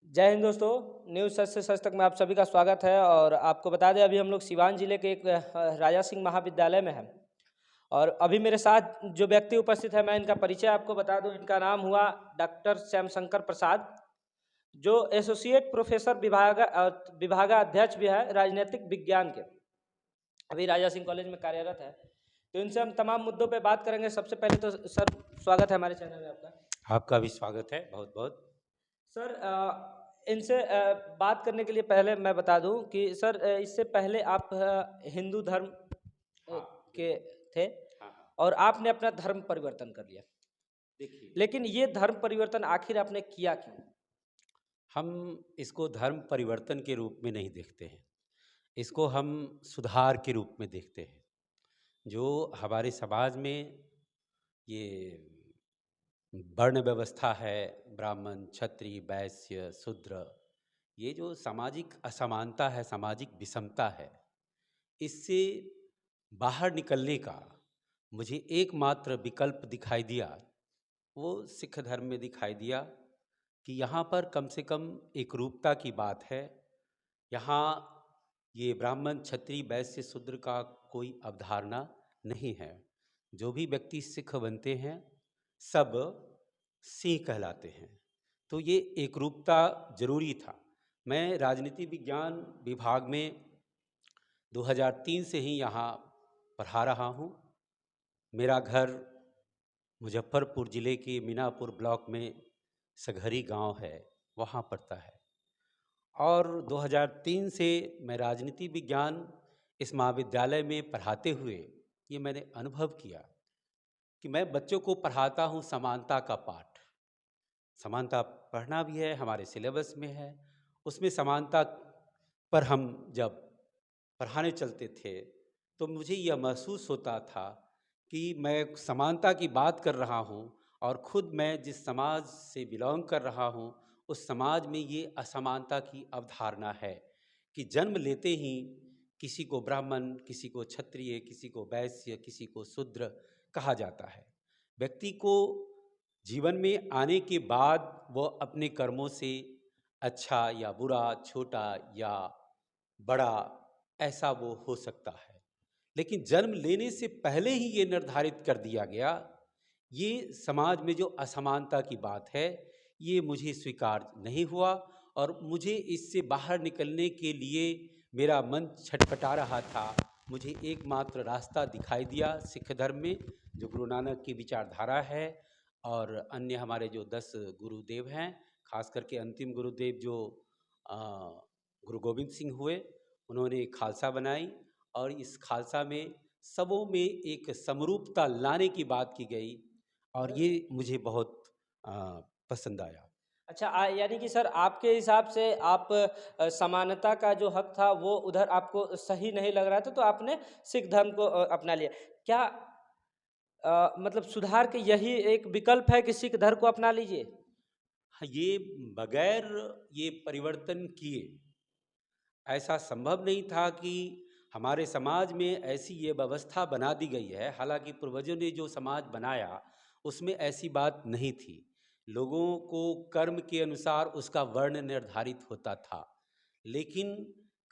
जय हिंद दोस्तों। न्यूज़ सच से सच तक में आप सभी का स्वागत है। और आपको बता दें, अभी हम लोग सिवान जिले के एक राजा सिंह महाविद्यालय में हैं। और अभी मेरे साथ जो व्यक्ति उपस्थित है, मैं इनका परिचय आपको बता दूं। इनका नाम हुआ डॉक्टर श्यामशंकर प्रसाद, जो एसोसिएट प्रोफेसर विभागाध्यक्ष भी है राजनीतिक विज्ञान के। अभी राजा सिंह कॉलेज में कार्यरत है। तो इनसे हम तमाम मुद्दों पे बात करेंगे। सबसे पहले तो सर, स्वागत है हमारे चैनल में आपका। आपका भी स्वागत है, बहुत बहुत। सर, इनसे बात करने के लिए पहले मैं बता दूं कि सर, इससे पहले आप हिंदू धर्म हाँ, के बिल्कुल। थे हाँ हाँ। और आपने अपना धर्म परिवर्तन कर लिया। देखिए, लेकिन ये धर्म परिवर्तन आखिर आपने किया क्यों? हम इसको धर्म परिवर्तन के रूप में नहीं देखते हैं, इसको हम सुधार के रूप में देखते हैं। जो हमारे समाज में ये वर्ण व्यवस्था है, ब्राह्मण, क्षत्रिय, वैश्य, शूद्र, ये जो सामाजिक असमानता है, सामाजिक विषमता है, इससे बाहर निकलने का मुझे एकमात्र विकल्प दिखाई दिया, वो सिख धर्म में दिखाई दिया कि यहाँ पर कम से कम एकरूपता की बात है। यहाँ ये ब्राह्मण, क्षत्रिय, वैश्य, शूद्र का कोई अवधारणा नहीं है। जो भी व्यक्ति सिख बनते हैं, सब सिंह कहलाते हैं। तो ये एकरूपता जरूरी था। मैं राजनीति विज्ञान विभाग में 2003 से ही यहाँ पढ़ा रहा हूँ। मेरा घर मुजफ्फरपुर ज़िले के मीनापुर ब्लॉक में सघरी गांव है, वहाँ पड़ता है। और 2003 से मैं राजनीति विज्ञान इस महाविद्यालय में पढ़ाते हुए ये मैंने अनुभव किया कि मैं बच्चों को पढ़ाता हूँ समानता का पाठ। समानता पढ़ना भी है, हमारे सिलेबस में है। उसमें समानता पर हम जब पढ़ाने चलते थे तो मुझे यह महसूस होता था कि मैं समानता की बात कर रहा हूँ और ख़ुद मैं जिस समाज से बिलोंग कर रहा हूँ, उस समाज में ये असमानता की अवधारणा है कि जन्म लेते ही किसी को ब्राह्मण, किसी को क्षत्रिय, किसी को वैश्य, किसी को शूद्र कहा जाता है। व्यक्ति को जीवन में आने के बाद वह अपने कर्मों से अच्छा या बुरा, छोटा या बड़ा, ऐसा वो हो सकता है। लेकिन जन्म लेने से पहले ही ये निर्धारित कर दिया गया, ये समाज में जो असमानता की बात है, ये मुझे स्वीकार नहीं हुआ। और मुझे इससे बाहर निकलने के लिए मेरा मन छटपटा रहा था। मुझे एकमात्र रास्ता दिखाई दिया सिख धर्म में, जो गुरु नानक की विचारधारा है और अन्य हमारे जो 10 गुरुदेव हैं, खास करके अंतिम गुरुदेव जो अ, गुरु गोविंद सिंह हुए, उन्होंने खालसा बनाई। और इस खालसा में सबों में एक समरूपता लाने की बात की गई और ये मुझे बहुत अ, पसंद आया। अच्छा, यानी कि सर, आपके हिसाब से आप समानता का जो हक था वो उधर आपको सही नहीं लग रहा था, तो आपने सिख धर्म को अपना लिया। क्या मतलब सुधार के यही एक विकल्प है कि सिख धर्म को अपना लीजिए? हाँ, ये बगैर ये परिवर्तन किए ऐसा संभव नहीं था कि हमारे समाज में ऐसी ये व्यवस्था बना दी गई है। हालांकि पूर्वजों ने जो समाज बनाया उसमें ऐसी बात नहीं थी। लोगों को कर्म के अनुसार उसका वर्ण निर्धारित होता था, लेकिन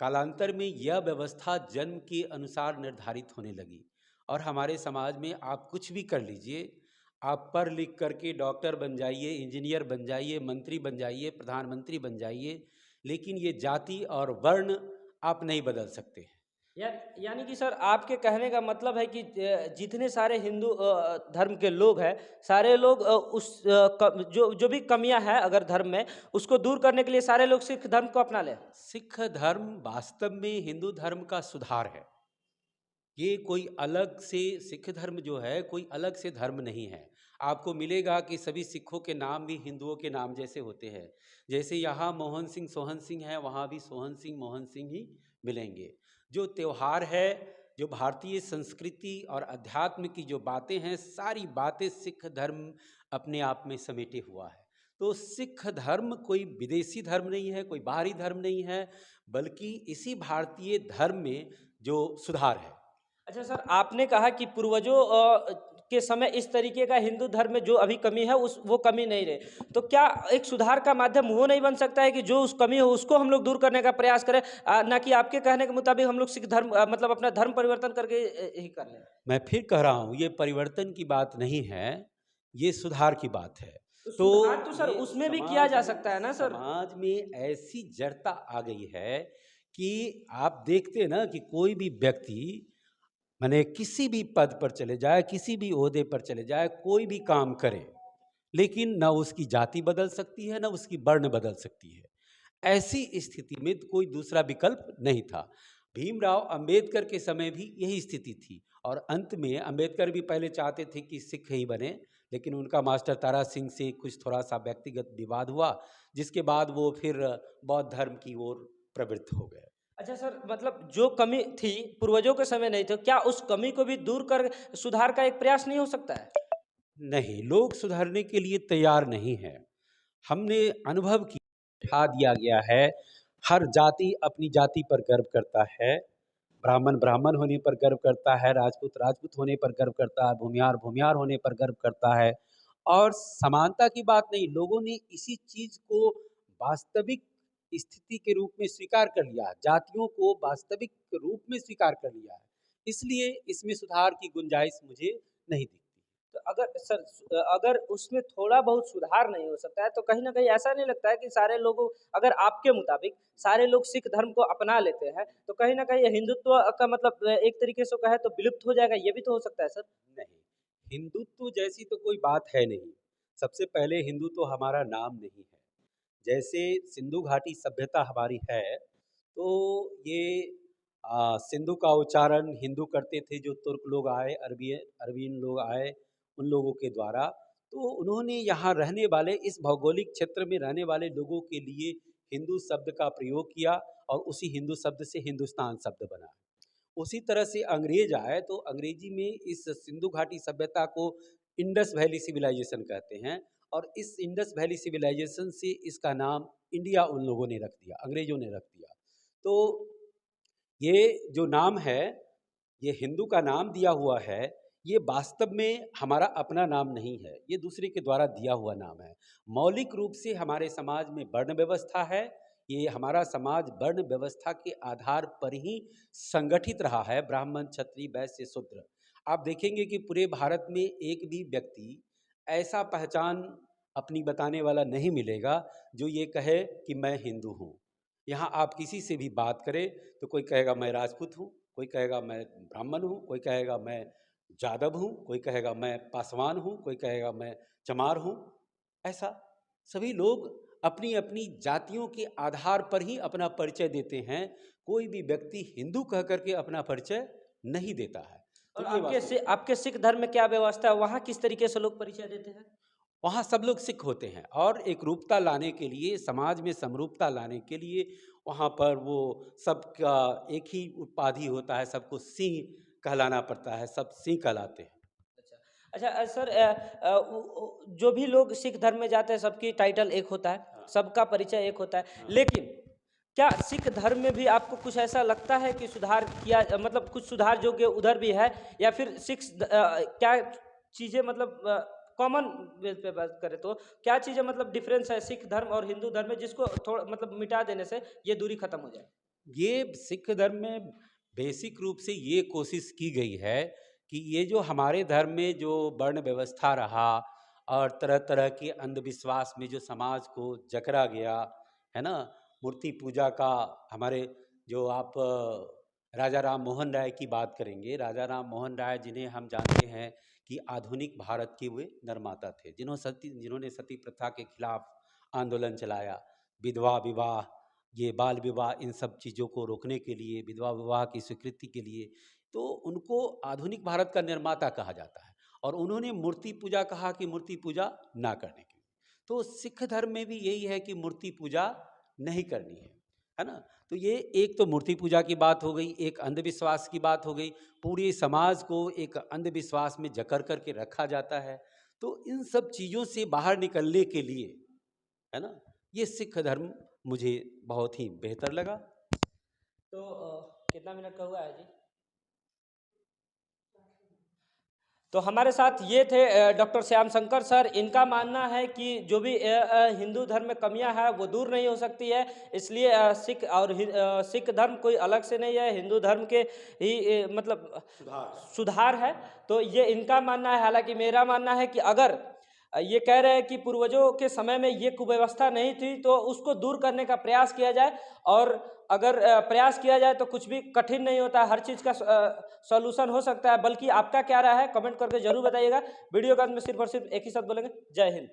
कालांतर में यह व्यवस्था जन्म के अनुसार निर्धारित होने लगी। और हमारे समाज में आप कुछ भी कर लीजिए, आप पढ़ लिख करके डॉक्टर बन जाइए, इंजीनियर बन जाइए, मंत्री बन जाइए, प्रधानमंत्री बन जाइए, लेकिन ये जाति और वर्ण आप नहीं बदल सकते हैं। या यानी कि सर, आपके कहने का मतलब है कि जितने सारे हिंदू धर्म के लोग हैं, सारे लोग जो जो भी कमियां हैं अगर धर्म में, उसको दूर करने के लिए सारे लोग सिख धर्म को अपना लें। सिख धर्म वास्तव में हिंदू धर्म का सुधार है। ये कोई अलग से, सिख धर्म जो है कोई अलग से धर्म नहीं है। आपको मिलेगा कि सभी सिखों के नाम भी हिंदुओं के नाम जैसे होते हैं। जैसे यहाँ मोहन सिंह, सोहन सिंह है, वहाँ भी सोहन सिंह, मोहन सिंह ही मिलेंगे। जो त्यौहार है, जो भारतीय संस्कृति और अध्यात्म की जो बातें हैं, सारी बातें सिख धर्म अपने आप में समेटे हुआ है। तो सिख धर्म कोई विदेशी धर्म नहीं है, कोई बाहरी धर्म नहीं है, बल्कि इसी भारतीय धर्म में जो सुधार है। अच्छा सर, आपने कहा कि पूर्वजों के समय इस तरीके का हिंदू धर्म में जो अभी कमी है उस वो कमी नहीं रहे। तो क्या एक सुधार का माध्यम वो नहीं बन सकता है कि जो उस कमी हो उसको हम लोग दूर करने का प्रयास करें, ना कि आपके कहने के मुताबिक हम लोग सिख धर्म मतलब अपना धर्म परिवर्तन करके ही कर लें? मैं फिर कह रहा हूँ, ये परिवर्तन की बात नहीं है, ये सुधार की बात है। तो तो सुधार तो सर ये उसमें भी किया जा सकता है ना सर? समाज में ऐसी जड़ता आ गई है कि आप देखते हैं ना कि कोई भी व्यक्ति माने किसी भी पद पर चले जाए, किसी भी ओहदे पर चले जाए, कोई भी काम करे, लेकिन ना उसकी जाति बदल सकती है, ना उसकी वर्ण बदल सकती है। ऐसी स्थिति में तो कोई दूसरा विकल्प नहीं था। भीमराव अंबेडकर के समय भी यही स्थिति थी, और अंत में अंबेडकर भी पहले चाहते थे कि सिख ही बने, लेकिन उनका मास्टर तारा सिंह से कुछ थोड़ा सा व्यक्तिगत विवाद हुआ, जिसके बाद वो फिर बौद्ध धर्म की ओर प्रवृत्त हो गए। अच्छा सर, मतलब जो कमी थी पूर्वजों के समय नहीं थी, क्या उस कमी को भी दूर कर सुधार का एक प्रयास नहीं हो सकता है? नहीं, लोग सुधरने के लिए तैयार नहीं है। हमने अनुभव किया, दिखा दिया गया है, हर जाति अपनी जाति पर गर्व करता है, ब्राह्मण ब्राह्मण होने पर गर्व करता है, राजपूत राजपूत होने पर गर्व करता है, भूमिहार भूमिहार होने पर गर्व करता है। और समानता की बात नहीं, लोगों ने इसी चीज़ को वास्तविक स्थिति के रूप में स्वीकार कर लिया है, जातियों को वास्तविक रूप में स्वीकार कर लिया है। इसलिए इसमें सुधार की गुंजाइश मुझे नहीं दिखती। तो अगर सर अगर उसमें थोड़ा बहुत सुधार नहीं हो सकता है तो कहीं न कहीं ऐसा नहीं लगता है कि सारे लोगों, अगर आपके मुताबिक सारे लोग सिख धर्म को अपना लेते हैं, तो कहीं न कहीं हिंदुत्व का मतलब एक तरीके से कहें तो विलुप्त हो जाएगा, ये भी तो हो सकता है सर? नहीं, हिंदुत्व जैसी तो कोई बात है नहीं। सबसे पहले हिंदू तो हमारा नाम नहीं है। जैसे सिंधु घाटी सभ्यता हमारी है, तो ये सिंधु का उच्चारण हिंदू करते थे, जो तुर्क लोग आए, अरबियन लोग आए, उन लोगों के द्वारा। तो उन्होंने यहाँ रहने वाले, इस भौगोलिक क्षेत्र में रहने वाले लोगों के लिए हिंदू शब्द का प्रयोग किया, और उसी हिंदू शब्द से हिंदुस्तान शब्द बना। उसी तरह से अंग्रेज आए तो अंग्रेजी में इस सिंधु घाटी सभ्यता को इंडस वैली सिविलाइजेशन कहते हैं, और इस इंडस वैली सिविलाइजेशन से इसका नाम इंडिया उन लोगों ने रख दिया, अंग्रेजों ने रख दिया। तो ये जो नाम है, ये हिंदू का नाम दिया हुआ है, ये वास्तव में हमारा अपना नाम नहीं है, ये दूसरे के द्वारा दिया हुआ नाम है। मौलिक रूप से हमारे समाज में वर्ण व्यवस्था है, ये हमारा समाज वर्ण व्यवस्था के आधार पर ही संगठित रहा है, ब्राह्मण क्षत्रिय वैश्य शूद्र। आप देखेंगे कि पूरे भारत में एक भी व्यक्ति ऐसा पहचान अपनी बताने वाला नहीं मिलेगा जो ये कहे कि मैं हिंदू हूँ। यहाँ आप किसी से भी बात करें तो कोई कहेगा मैं राजपूत हूँ, कोई कहेगा मैं ब्राह्मण हूँ, कोई कहेगा मैं जादव हूँ, कोई कहेगा मैं पासवान हूँ, कोई कहेगा मैं चमार हूँ। ऐसा सभी लोग अपनी अपनी जातियों के आधार पर ही अपना परिचय देते हैं। कोई भी व्यक्ति हिंदू कह करके अपना परिचय नहीं देता है। तो और ये बात है। आपके सिख धर्म में क्या व्यवस्था है? वहाँ किस तरीके से लोग परिचय देते हैं? वहाँ सब लोग सिख होते हैं, और एकरूपता लाने के लिए, समाज में समरूपता लाने के लिए वहाँ पर वो सबका एक ही उपाधि होता है, सबको सिंह कहलाना पड़ता है, सब सिंह कहलाते हैं। अच्छा। अच्छा सर, जो भी लोग सिख धर्म में जाते हैं सबकी टाइटल एक होता है, हाँ, सबका परिचय एक होता है। हाँ। लेकिन क्या सिख धर्म में भी आपको कुछ ऐसा लगता है कि सुधार किया, मतलब कुछ सुधार योग्य उधर भी है, या फिर क्या चीज़ें मतलब कॉमन बेस पे बात करें तो क्या चीज़ें मतलब डिफरेंस है सिख धर्म और हिंदू धर्म में, जिसको थोड़ा मतलब मिटा देने से ये दूरी खत्म हो जाए? ये सिख धर्म में बेसिक रूप से ये कोशिश की गई है कि ये जो हमारे धर्म में जो वर्ण व्यवस्था रहा, और तरह तरह के अंधविश्वास में जो समाज को जकड़ा गया है ना, मूर्ति पूजा का, हमारे जो आप राजा राम मोहन राय की बात करेंगे, राजा राम मोहन राय जिन्हें हम जानते हैं कि आधुनिक भारत के वे निर्माता थे, जिन्होंने सती प्रथा के खिलाफ आंदोलन चलाया, विधवा विवाह, ये बाल विवाह, इन सब चीज़ों को रोकने के लिए, विधवा विवाह की स्वीकृति के लिए, तो उनको आधुनिक भारत का निर्माता कहा जाता है। और उन्होंने मूर्ति पूजा कहा कि मूर्ति पूजा ना करने के लिए। तो सिख धर्म में भी यही है कि मूर्ति पूजा नहीं करनी है ना। तो ये एक तो मूर्ति पूजा की बात हो गई, एक अंधविश्वास की बात हो गई, पूरे समाज को एक अंधविश्वास में जकड़ करके रखा जाता है। तो इन सब चीज़ों से बाहर निकलने के लिए, है ना, ये सिख धर्म मुझे बहुत ही बेहतर लगा। तो कितना मिनट का हुआ है जी? तो हमारे साथ ये थे डॉक्टर श्याम शंकर सर। इनका मानना है कि जो भी हिंदू धर्म में कमियां हैं वो दूर नहीं हो सकती है, इसलिए सिख धर्म कोई अलग से नहीं है, हिंदू धर्म के ही मतलब सुधार है। तो ये इनका मानना है। हालांकि मेरा मानना है कि अगर ये कह रहे हैं कि पूर्वजों के समय में ये कुव्यवस्था नहीं थी तो उसको दूर करने का प्रयास किया जाए, और अगर प्रयास किया जाए तो कुछ भी कठिन नहीं होता, हर चीज़ का सॉल्यूशन हो सकता है। बल्कि आपका क्या राय है कमेंट करके जरूर बताइएगा। वीडियो का अंत में सिर्फ और सिर्फ एक ही शब्द बोलेंगे, जय हिंद।